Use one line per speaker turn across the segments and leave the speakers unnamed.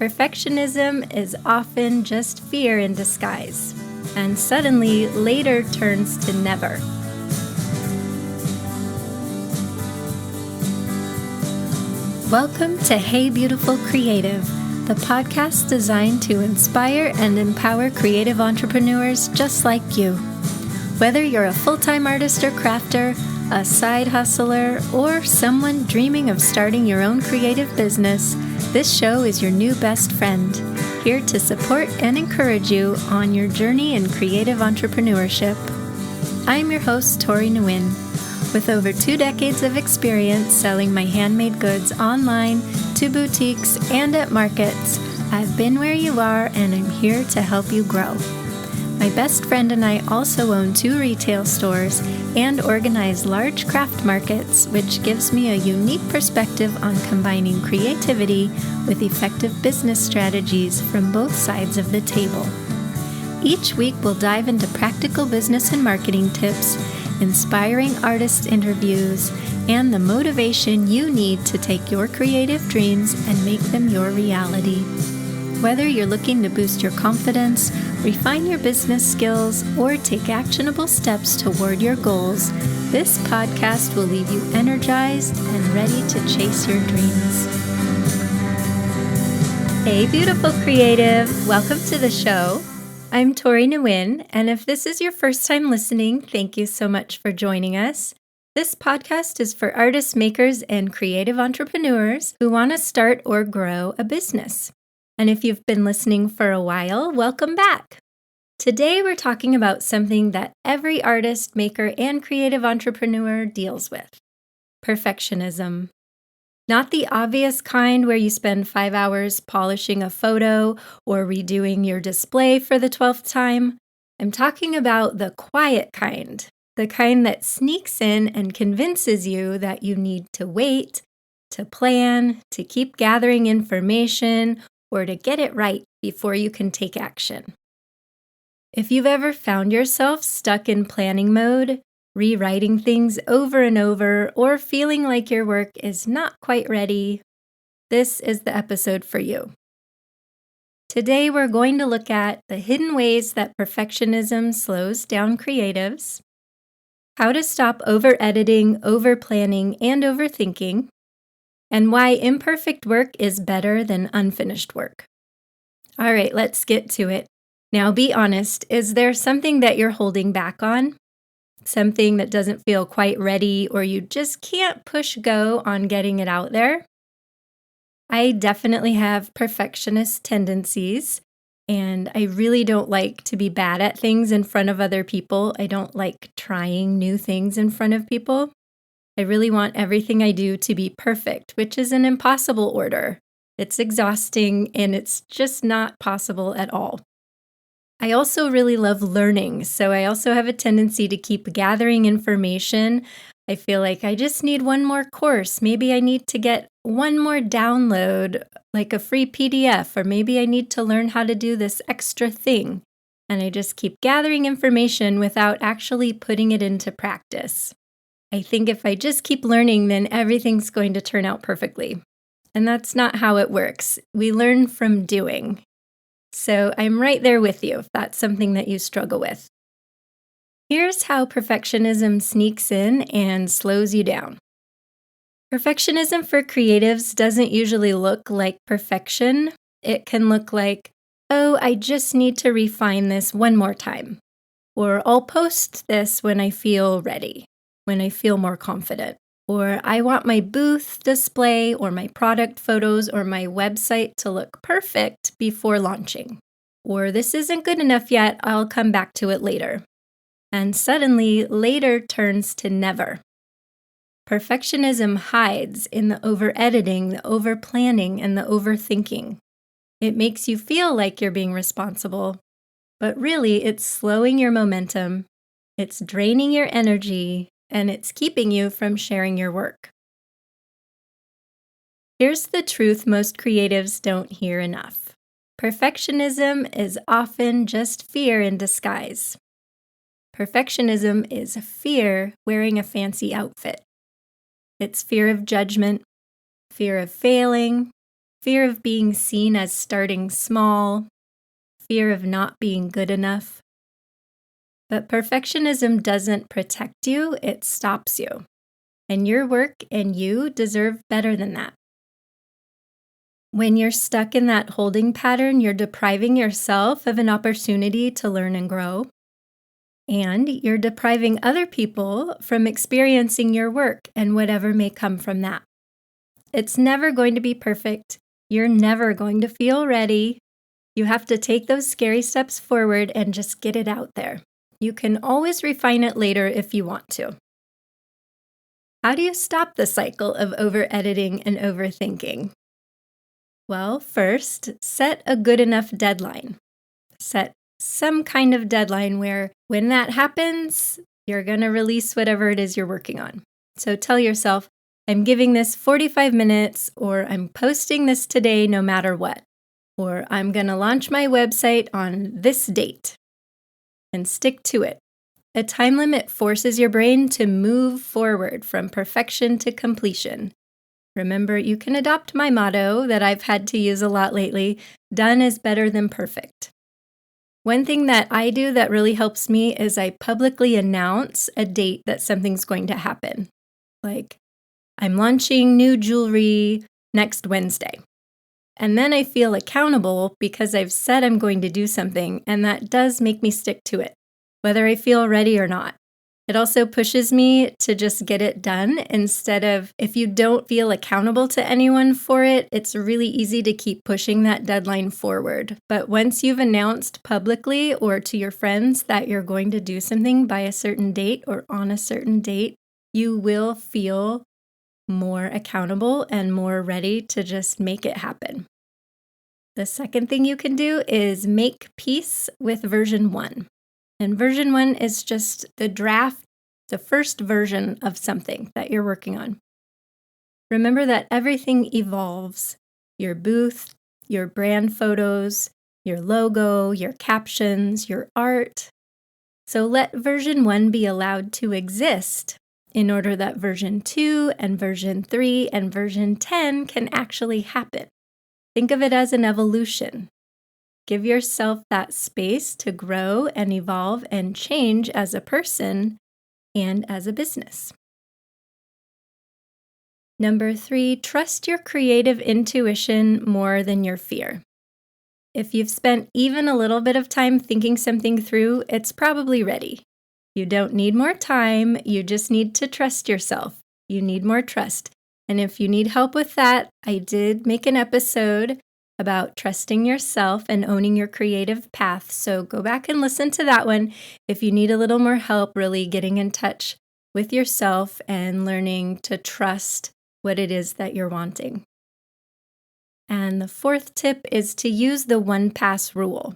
Perfectionism is often just fear in disguise, and suddenly later turns to never. Welcome to Hey Beautiful Creative, the podcast designed to inspire and empower creative entrepreneurs just like you. Whether you're a full-time artist or crafter, a side hustler, or someone dreaming of starting your own creative business, this show is your new best friend, here to support and encourage you on your journey in creative entrepreneurship. I'm your host, Tori Nguyen. With over 2 decades of experience selling my handmade goods online, to boutiques, and at markets, I've been where you are and I'm here to help you grow. My best friend and I also own 2 retail stores and organize large craft markets, which gives me a unique perspective on combining creativity with effective business strategies from both sides of the table. Each week we'll dive into practical business and marketing tips, inspiring artist interviews, and the motivation you need to take your creative dreams and make them your reality. Whether you're looking to boost your confidence, refine your business skills, or take actionable steps toward your goals, this podcast will leave you energized and ready to chase your dreams. Hey, beautiful creative! Welcome to the show. I'm Tori Nguyen, and if this is your first time listening, thank you so much for joining us. This podcast is for artists, makers, and creative entrepreneurs who want to start or grow a business. And if you've been listening for a while, welcome back. Today we're talking about something that every artist, maker, and creative entrepreneur deals with: perfectionism. Not the obvious kind where you spend 5 hours polishing a photo or redoing your display for the 12th time. I'm talking about the quiet kind, the kind that sneaks in and convinces you that you need to wait, to plan, to keep gathering information, or to get it right before you can take action. If you've ever found yourself stuck in planning mode, rewriting things over and over, or feeling like your work is not quite ready, this is the episode for you. Today we're going to look at the hidden ways that perfectionism slows down creatives, how to stop over-editing, over-planning, and overthinking, and why imperfect work is better than unfinished work. All right, let's get to it. Now, be honest, is there something that you're holding back on? Something that doesn't feel quite ready, or you just can't push go on getting it out there? I definitely have perfectionist tendencies, and I really don't like to be bad at things in front of other people. I don't like trying new things in front of people. I really want everything I do to be perfect, which is an impossible order. It's exhausting, and it's just not possible at all. I also really love learning, so I also have a tendency to keep gathering information. I feel like I just need one more course. Maybe I need to get one more download, like a free PDF, or maybe I need to learn how to do this extra thing. And I just keep gathering information without actually putting it into practice. I think if I just keep learning, then everything's going to turn out perfectly. And that's not how it works. We learn from doing. So I'm right there with you if that's something that you struggle with. Here's how perfectionism sneaks in and slows you down. Perfectionism for creatives doesn't usually look like perfection. It can look like, oh, I just need to refine this one more time. Or I'll post this when I feel ready, when I feel more confident. Or I want my booth display or my product photos or my website to look perfect before launching. Or this isn't good enough yet, I'll come back to it later. And suddenly, later turns to never. Perfectionism hides in the over-editing, the over-planning, and the overthinking. It makes you feel like you're being responsible, but really it's slowing your momentum, it's draining your energy, and it's keeping you from sharing your work. Here's the truth most creatives don't hear enough. Perfectionism is often just fear in disguise. Perfectionism is fear wearing a fancy outfit. It's fear of judgment, fear of failing, fear of being seen as starting small, fear of not being good enough. But perfectionism doesn't protect you, it stops you. And your work and you deserve better than that. When you're stuck in that holding pattern, you're depriving yourself of an opportunity to learn and grow. And you're depriving other people from experiencing your work and whatever may come from that. It's never going to be perfect. You're never going to feel ready. You have to take those scary steps forward and just get it out there. You can always refine it later if you want to. How do you stop the cycle of over-editing and overthinking? Well, first, set a good enough deadline. Set some kind of deadline where when that happens, you're going to release whatever it is you're working on. So tell yourself, I'm giving this 45 minutes, or I'm posting this today no matter what, or I'm going to launch my website on this date, and stick to it. A time limit forces your brain to move forward from perfection to completion. Remember, you can adopt my motto that I've had to use a lot lately: done is better than perfect. One thing that I do that really helps me is I publicly announce a date that something's going to happen. Like, I'm launching new jewelry next Wednesday. And then I feel accountable because I've said I'm going to do something, and that does make me stick to it, whether I feel ready or not. It also pushes me to just get it done instead of, if you don't feel accountable to anyone for it, it's really easy to keep pushing that deadline forward. But once you've announced publicly or to your friends that you're going to do something by a certain date or on a certain date, you will feel more accountable and more ready to just make it happen. The second thing you can do is make peace with version 1. And version 1 is just the draft, the first version of something that you're working on. Remember that everything evolves. Your booth, your brand photos, your logo, your captions, your art. So let version 1 be allowed to exist in order that version 2 and version 3 and version 10 can actually happen. Think of it as an evolution. Give yourself that space to grow and evolve and change as a person and as a business. Number 3, trust your creative intuition more than your fear. If you've spent even a little bit of time thinking something through, it's probably ready. You don't need more time, you just need to trust yourself. You need more trust. And if you need help with that, I did make an episode about trusting yourself and owning your creative path. So go back and listen to that one if you need a little more help really getting in touch with yourself and learning to trust what it is that you're wanting. And the fourth tip is to use the one-pass rule.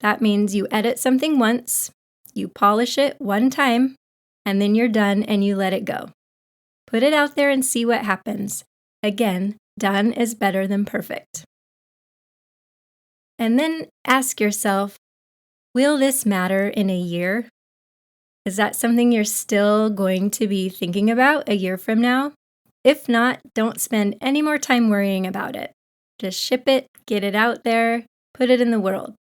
That means you edit something once, you polish it one time, and then you're done and you let it go. Put it out there and see what happens. Again, done is better than perfect. And then ask yourself, will this matter in a year? Is that something you're still going to be thinking about a year from now? If not, don't spend any more time worrying about it. Just ship it, get it out there, put it in the world.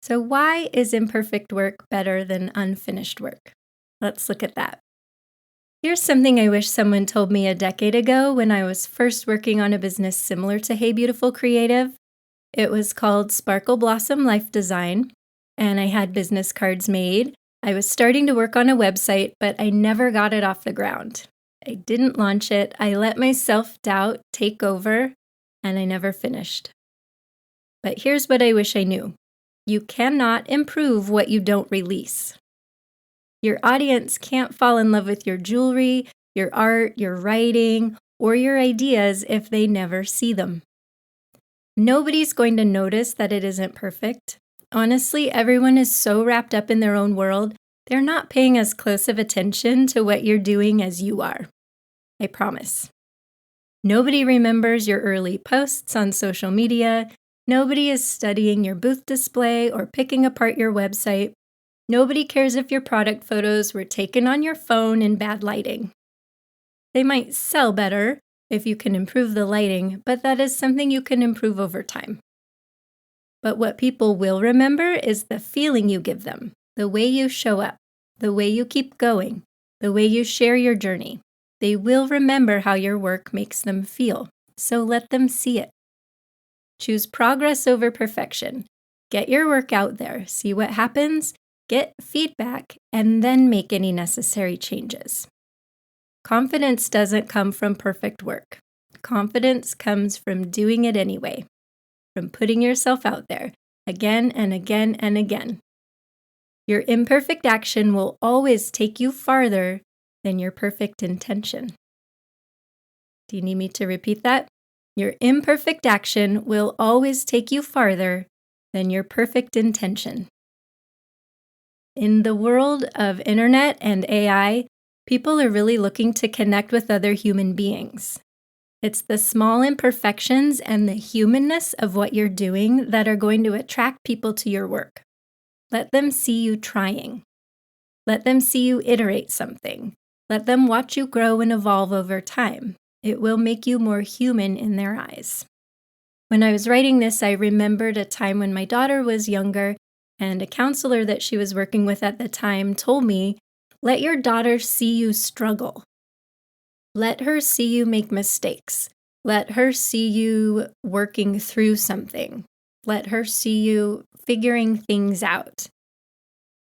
So why is imperfect work better than unfinished work? Let's look at that. Here's something I wish someone told me a decade ago when I was first working on a business similar to Hey Beautiful Creative. It was called Sparkle Blossom Life Design, and I had business cards made. I was starting to work on a website, but I never got it off the ground. I didn't launch it. I let my self-doubt take over, and I never finished. But here's what I wish I knew. You cannot improve what you don't release. Your audience can't fall in love with your jewelry, your art, your writing, or your ideas if they never see them. Nobody's going to notice that it isn't perfect. Honestly, everyone is so wrapped up in their own world, they're not paying as close of attention to what you're doing as you are. I promise. Nobody remembers your early posts on social media. Nobody is studying your booth display or picking apart your website. Nobody cares if your product photos were taken on your phone in bad lighting. They might sell better, if you can improve the lighting, but that is something you can improve over time. But what people will remember is the feeling you give them, the way you show up, the way you keep going, the way you share your journey. They will remember how your work makes them feel, so let them see it. Choose progress over perfection. Get your work out there, see what happens, get feedback, and then make any necessary changes. Confidence doesn't come from perfect work. Confidence comes from doing it anyway, from putting yourself out there again and again and again. Your imperfect action will always take you farther than your perfect intention. Do you need me to repeat that? Your imperfect action will always take you farther than your perfect intention. In the world of internet and AI, people are really looking to connect with other human beings. It's the small imperfections and the humanness of what you're doing that are going to attract people to your work. Let them see you trying. Let them see you iterate something. Let them watch you grow and evolve over time. It will make you more human in their eyes. When I was writing this, I remembered a time when my daughter was younger, and a counselor that she was working with at the time told me, let your daughter see you struggle. Let her see you make mistakes. Let her see you working through something. Let her see you figuring things out.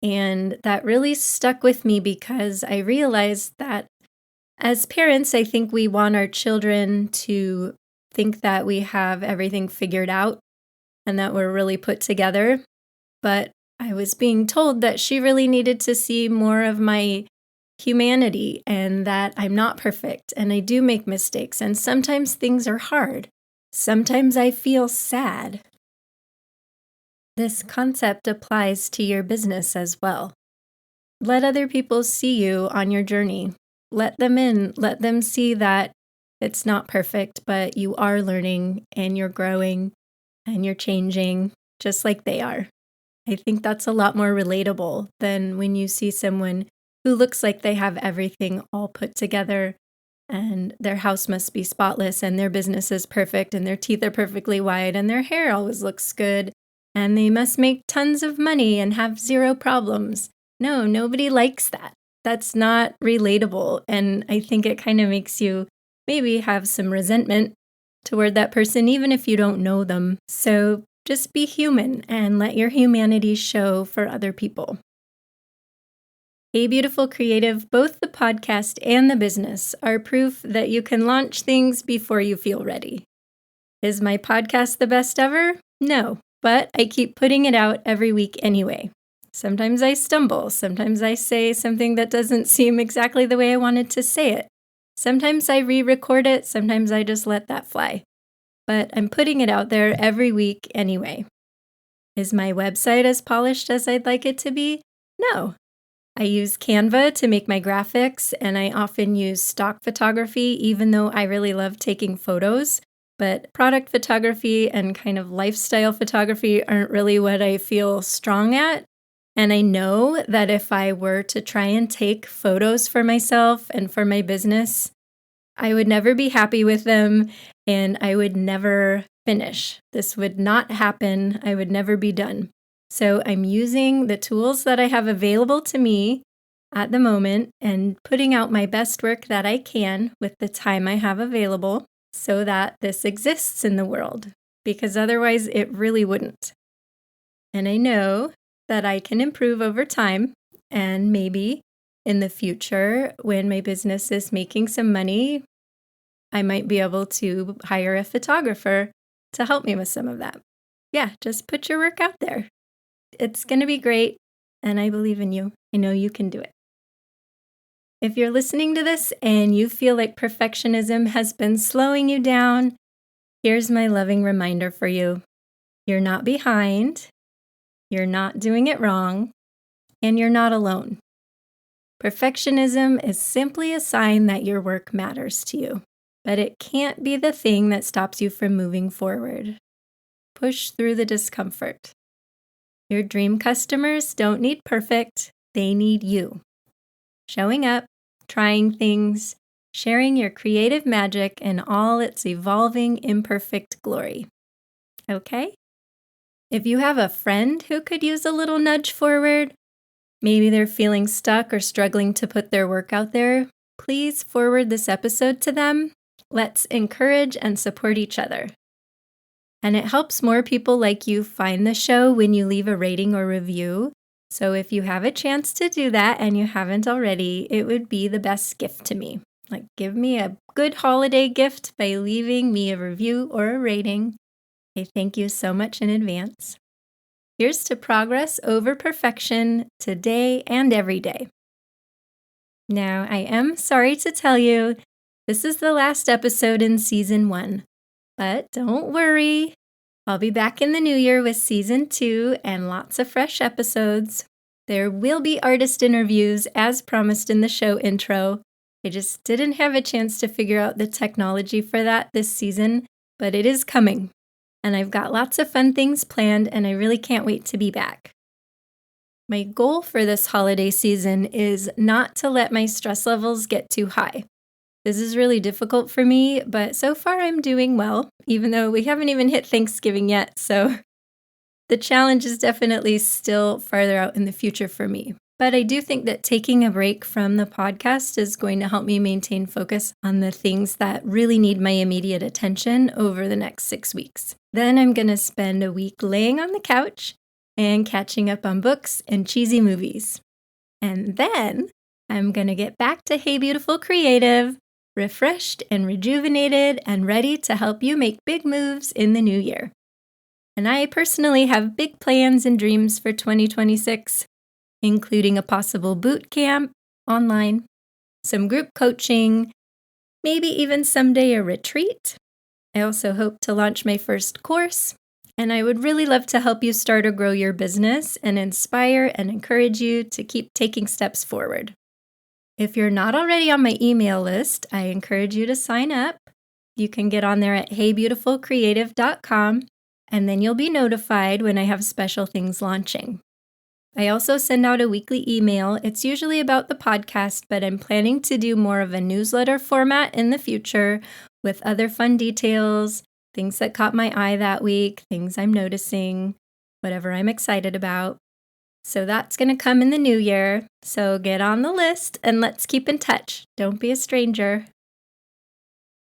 And that really stuck with me because I realized that as parents, I think we want our children to think that we have everything figured out and that we're really put together. But I was being told that she really needed to see more of my humanity and that I'm not perfect and I do make mistakes and sometimes things are hard. Sometimes I feel sad. This concept applies to your business as well. Let other people see you on your journey. Let them in. Let them see that it's not perfect, but you are learning and you're growing and you're changing just like they are. I think that's a lot more relatable than when you see someone who looks like they have everything all put together and their house must be spotless and their business is perfect and their teeth are perfectly white and their hair always looks good and they must make tons of money and have zero problems. No, nobody likes that. That's not relatable. And I think it kind of makes you maybe have some resentment toward that person, even if you don't know them. So just be human and let your humanity show for other people. Hey, beautiful creative, both the podcast and the business are proof that you can launch things before you feel ready. Is my podcast the best ever? No, but I keep putting it out every week anyway. Sometimes I stumble. Sometimes I say something that doesn't seem exactly the way I wanted to say it. Sometimes I re-record it. Sometimes I just let that fly. But I'm putting it out there every week anyway. Is my website as polished as I'd like it to be? No. I use Canva to make my graphics, and I often use stock photography, even though I really love taking photos. But product photography and kind of lifestyle photography aren't really what I feel strong at. And I know that if I were to try and take photos for myself and for my business, I would never be happy with them and I would never finish. This would not happen. I would never be done. So I'm using the tools that I have available to me at the moment and putting out my best work that I can with the time I have available so that this exists in the world, because otherwise it really wouldn't. And I know that I can improve over time, and maybe in the future, when my business is making some money, I might be able to hire a photographer to help me with some of that. Yeah, just put your work out there. It's going to be great, and I believe in you. I know you can do it. If you're listening to this and you feel like perfectionism has been slowing you down, here's my loving reminder for you. You're not behind. You're not doing it wrong, and you're not alone. Perfectionism is simply a sign that your work matters to you, but it can't be the thing that stops you from moving forward. Push through the discomfort. Your dream customers don't need perfect, they need you. Showing up, trying things, sharing your creative magic in all its evolving, imperfect glory. Okay? If you have a friend who could use a little nudge forward, maybe they're feeling stuck or struggling to put their work out there, please forward this episode to them. Let's encourage and support each other. And it helps more people like you find the show when you leave a rating or review. So if you have a chance to do that and you haven't already, it would be the best gift to me. Like, give me a good holiday gift by leaving me a review or a rating. I thank you so much in advance. Here's to progress over perfection today and every day. Now, I am sorry to tell you, this is the last episode in season 1. But don't worry, I'll be back in the new year with season 2 and lots of fresh episodes. There will be artist interviews as promised in the show intro. I just didn't have a chance to figure out the technology for that this season, but it is coming. And I've got lots of fun things planned, and I really can't wait to be back. My goal for this holiday season is not to let my stress levels get too high. This is really difficult for me, but so far I'm doing well, even though we haven't even hit Thanksgiving yet, so the challenge is definitely still farther out in the future for me. But I do think that taking a break from the podcast is going to help me maintain focus on the things that really need my immediate attention over the next 6 weeks. Then I'm going to spend a week laying on the couch and catching up on books and cheesy movies. And then I'm going to get back to Hey Beautiful Creative, refreshed and rejuvenated and ready to help you make big moves in the new year. And I personally have big plans and dreams for 2026, including a possible boot camp online, some group coaching, maybe even someday a retreat. I also hope to launch my first course, and I would really love to help you start or grow your business and inspire and encourage you to keep taking steps forward. If you're not already on my email list, I encourage you to sign up. You can get on there at heybeautifulcreative.com, and then you'll be notified when I have special things launching. I also send out a weekly email. It's usually about the podcast, but I'm planning to do more of a newsletter format in the future with other fun details, things that caught my eye that week, things I'm noticing, whatever I'm excited about. So that's going to come in the new year. So get on the list and let's keep in touch. Don't be a stranger.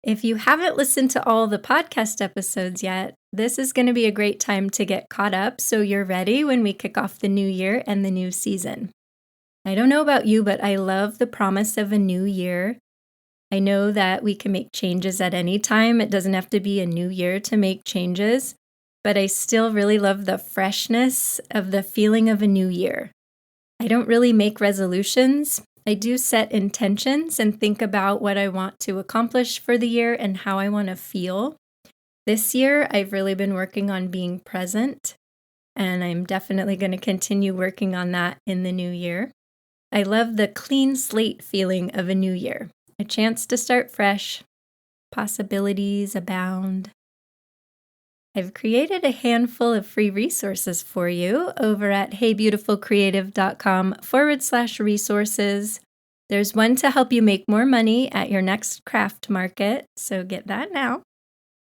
If you haven't listened to all the podcast episodes yet, this is going to be a great time to get caught up so you're ready when we kick off the new year and the new season. I don't know about you, but I love the promise of a new year. I know that we can make changes at any time. It doesn't have to be a new year to make changes. But I still really love the freshness of the feeling of a new year. I don't really make resolutions. I do set intentions and think about what I want to accomplish for the year and how I want to feel. This year, I've really been working on being present, and I'm definitely going to continue working on that in the new year. I love the clean slate feeling of a new year, a chance to start fresh, possibilities abound. I've created a handful of free resources for you over at heybeautifulcreative.com/resources. There's one to help you make more money at your next craft market, so get that now.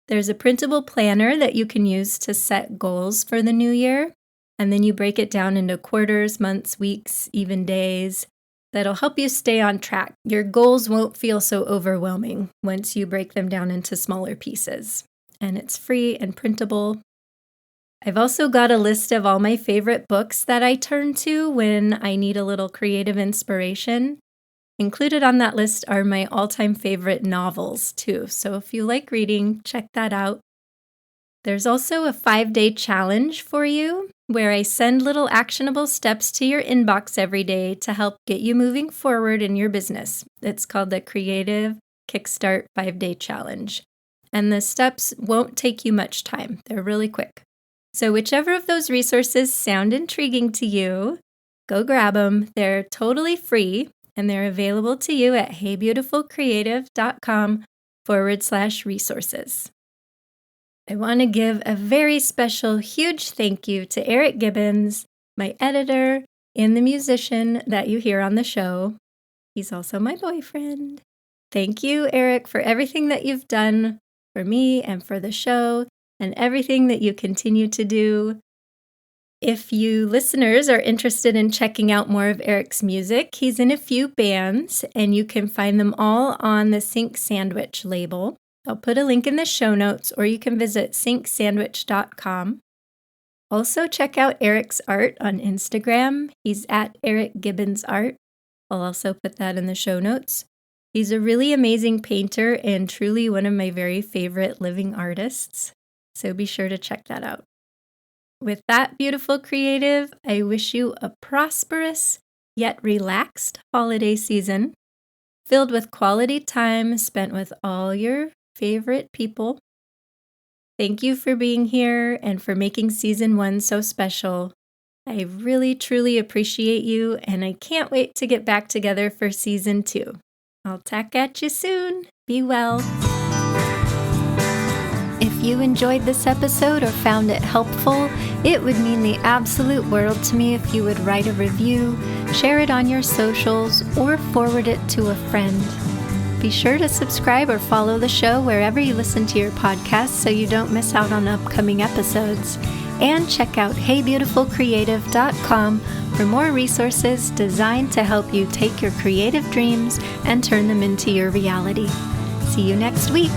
There's a printable planner that you can use to set goals for the new year, and then you break it down into quarters, months, weeks, even days. That'll help you stay on track. Your goals won't feel so overwhelming once you break them down into smaller pieces. And it's free and printable. I've also got a list of all my favorite books that I turn to when I need a little creative inspiration. Included on that list are my all-time favorite novels, too. So if you like reading, check that out. There's also a 5-day challenge for you where I send little actionable steps to your inbox every day to help get you moving forward in your business. It's called the Creative Kickstart 5-Day Challenge. And the steps won't take you much time. They're really quick. So whichever of those resources sound intriguing to you, go grab them. They're totally free, and they're available to you at heybeautifulcreative.com/resources. I want to give a very special, huge thank you to Eric Gibbons, my editor and the musician that you hear on the show. He's also my boyfriend. Thank you, Eric, for everything that you've done for me and for the show and everything that you continue to do. If you listeners are interested in checking out more of Eric's music, he's in a few bands, and you can find them all on the Sync Sandwich label. I'll put a link in the show notes, or you can visit syncsandwich.com. Also, check out Eric's art on Instagram. He's at Eric Gibbons Art. I'll also put that in the show notes. He's a really amazing painter and truly one of my very favorite living artists, so be sure to check that out. With that, beautiful creative, I wish you a prosperous yet relaxed holiday season, filled with quality time spent with all your favorite people. Thank you for being here and for making season 1 so special. I really, truly appreciate you, and I can't wait to get back together for season 2. I'll tack at you soon. Be well. If you enjoyed this episode or found it helpful, it would mean the absolute world to me if you would write a review, share it on your socials, or forward it to a friend. Be sure to subscribe or follow the show wherever you listen to your podcast so you don't miss out on upcoming episodes. And check out heybeautifulcreative.com for more resources designed to help you take your creative dreams and turn them into your reality. See you next week.